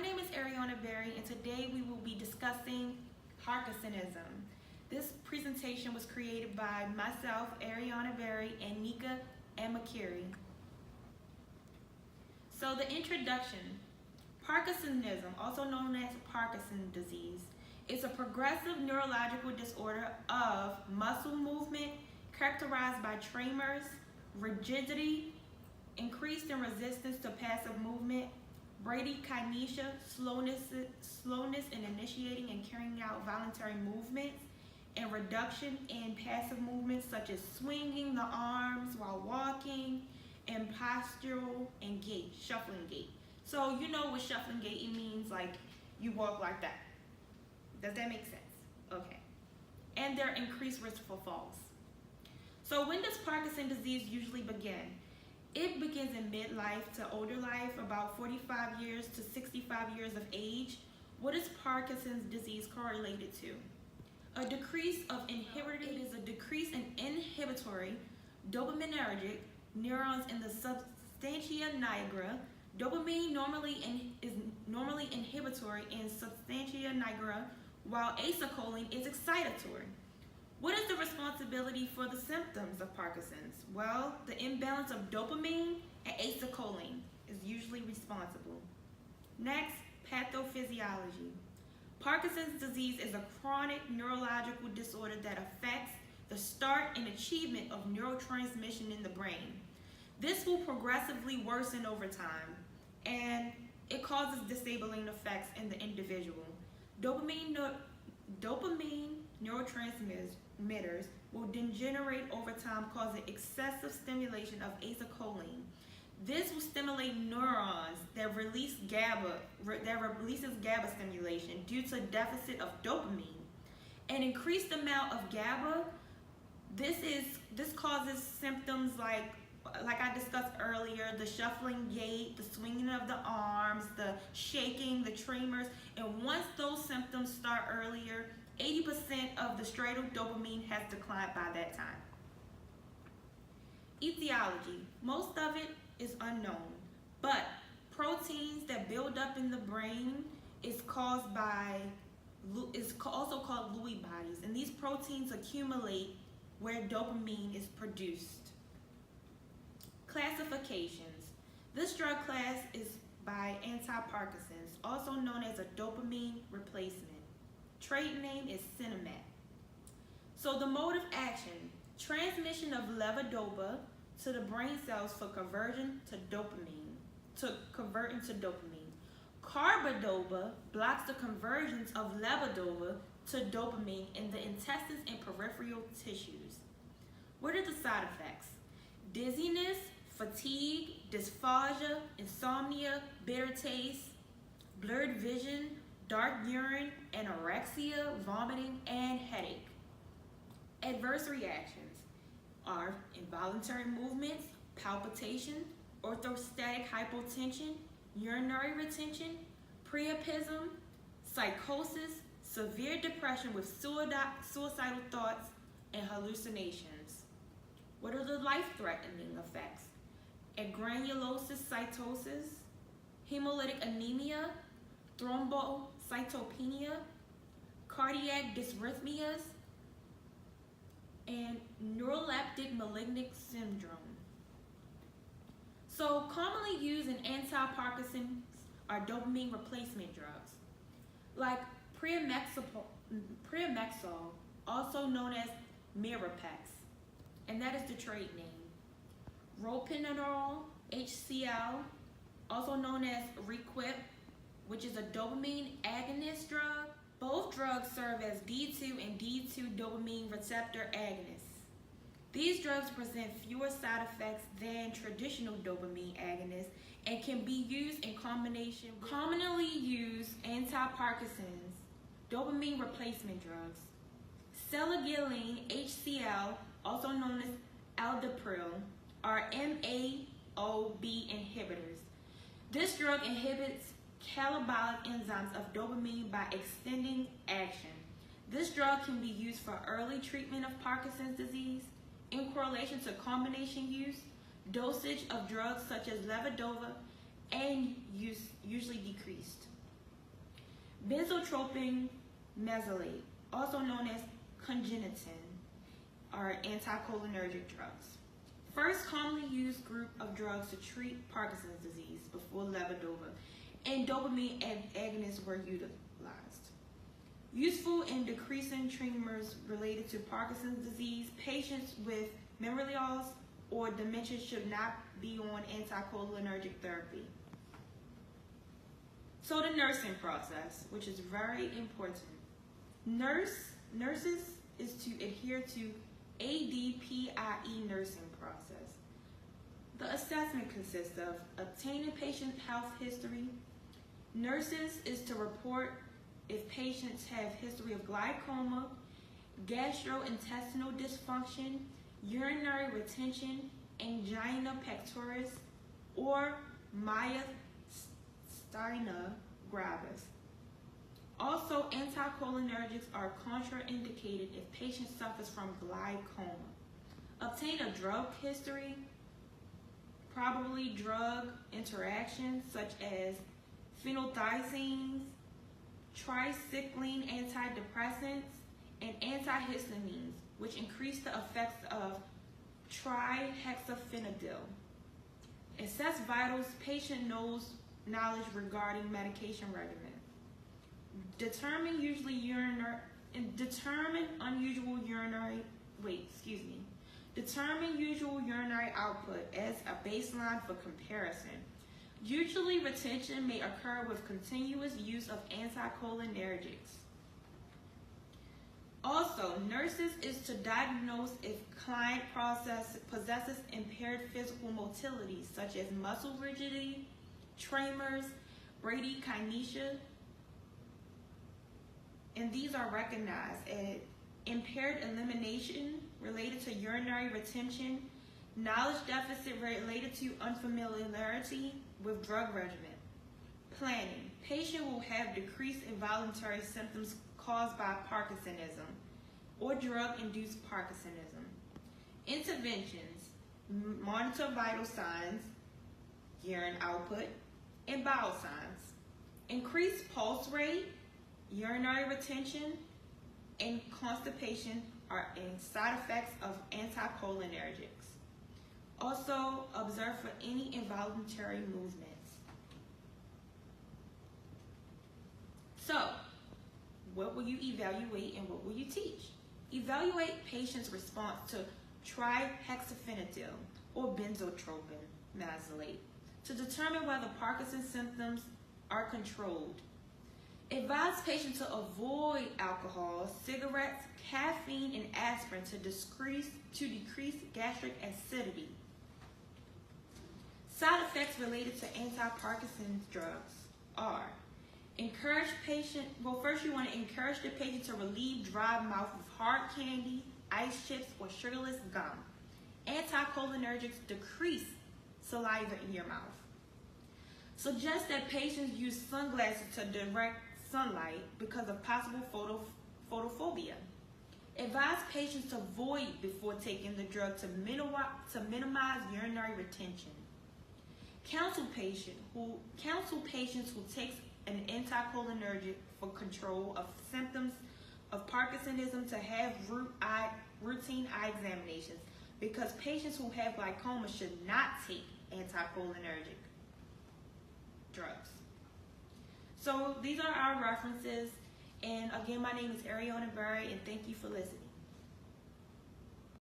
name is Ariana Berry, and today we will be discussing Parkinsonism. This presentation was created by myself, Ariana Berry, and Nika Amakiri. So the introduction. Parkinsonism, also known as Parkinson's disease, is a progressive neurological disorder of muscle movement characterized by tremors, rigidity, increase in resistance to passive movement, bradykinesia, slowness in initiating and carrying out voluntary movements, and reduction in passive movements such as swinging the arms while walking, and postural and gait, shuffling gait. So you know with shuffling gait, it means like you walk like that. Does that make sense? Okay. And there are increased risk for falls. So when does Parkinson's disease usually begin? It begins in midlife to older life, about 45 years to 65 years of age. What is Parkinson's disease correlated to? A decrease of inhibitory. It is a decrease in inhibitory dopaminergic neurons in the substantia nigra. Dopamine is normally inhibitory in substantia nigra, while acetylcholine is excitatory. What is the responsibility for the symptoms of Parkinson's? Well, the imbalance of dopamine and acetylcholine is usually responsible. Next, pathophysiology. Parkinson's disease is a chronic neurological disorder that affects the start and achievement of neurotransmission in the brain. This will progressively worsen over time, and it causes disabling effects in the individual. Dopamine neurotransmitters will degenerate over time, causing excessive stimulation of acetylcholine. This will stimulate neurons that releases GABA stimulation due to deficit of dopamine. An increased amount of GABA, this causes symptoms like I discussed earlier, the shuffling gait, the swinging of the arms, the shaking, the tremors, and once those symptoms start earlier, 80% of the striatal dopamine has declined by that time. Etiology. Most of it is unknown, but proteins that build up in the brain is also called Lewy bodies, and these proteins accumulate where dopamine is produced. Classifications. This drug class is by anti-Parkinson's, also known as a dopamine replacement. Trade name is Cinemat. So the mode of action, transmission of levodopa to the brain cells for conversion to dopamine, Carbidopa blocks the conversions of levodopa to dopamine in the intestines and peripheral tissues. What are the side effects? Dizziness, fatigue, dysphagia, insomnia, bitter taste, blurred vision, dark urine, anorexia, vomiting, and headache. Adverse reactions are involuntary movements, palpitation, orthostatic hypotension, urinary retention, priapism, psychosis, severe depression with suicidal thoughts, and hallucinations. What are the life-threatening effects? Agranulocytosis, hemolytic anemia, thrombocytopenia, cardiac dysrhythmias, and neuroleptic malignant syndrome. So commonly used in anti-Parkinson's are dopamine replacement drugs, like Pramexol, also known as Mirapex, and that is the trade name. Ropinirole HCl, also known as Requip, which is a dopamine agonist drug. Both drugs serve as D2 and D2 dopamine receptor agonists. These drugs present fewer side effects than traditional dopamine agonists and can be used in combination with commonly used anti-Parkinson's dopamine replacement drugs. Selegiline HCl, also known as aldapril, are MAO-B inhibitors. This drug inhibits catabolic enzymes of dopamine by extending action. This drug can be used for early treatment of Parkinson's disease. In correlation to combination use, dosage of drugs such as levodopa and use usually decreased. Benzotropin mesylate, also known as congenitin, are anticholinergic drugs. First commonly used group of drugs to treat Parkinson's disease before levodopa and dopamine agonists were utilized. Useful in decreasing tremors related to Parkinson's disease, patients with memory loss or dementia should not be on anticholinergic therapy. So the nursing process, which is very important. Nurses is to adhere to ADPIE nursing process. The assessment consists of obtaining patient health history. Nurses is to report if patients have history of glaucoma, gastrointestinal dysfunction, urinary retention, angina pectoris, or myasthenia gravis. Also, anticholinergics are contraindicated if patient suffers from glaucoma. Obtain a drug history, probably drug interactions such as phenothiazines, tricycline antidepressants, and antihistamines, which increase the effects of trihexyphenidyl. Assess vitals, patient knowledge regarding medication regimen. Determine unusual urinary output as a baseline for comparison. Usually retention may occur with continuous use of anticholinergics. Also, nurses is to diagnose if client possesses impaired physical motility such as muscle rigidity, tremors, bradykinesia, and these are recognized as impaired elimination related to urinary retention, knowledge deficit related to unfamiliarity with drug regimen. Planning. Patient will have decreased involuntary symptoms caused by Parkinsonism or drug-induced Parkinsonism. Interventions. Monitor vital signs, urine output, and bowel signs. Increase pulse rate, urinary retention, and constipation are side effects of anticholinergics. Also, observe for any involuntary movements. So, what will you evaluate and what will you teach? Evaluate patients' response to trihexyphenidyl or benzotropin mesylate to determine whether Parkinson's symptoms are controlled. Advise patients to avoid alcohol, cigarettes, caffeine, and aspirin to decrease gastric acidity. Side effects related to anti-Parkinson's drugs are first you want to encourage the patient to relieve dry mouth with hard candy, ice chips, or sugarless gum. Anticholinergics decrease saliva in your mouth. Suggest that patients use sunglasses to direct sunlight because of possible photophobia. Advise patients to void before taking the drug to minimize urinary retention. Counsel patients who takes an anticholinergic for control of symptoms of Parkinsonism to have routine eye examinations because patients who have glaucoma should not take anticholinergic drugs. So these are our references, and again, my name is Ariana Berry, and thank you for listening.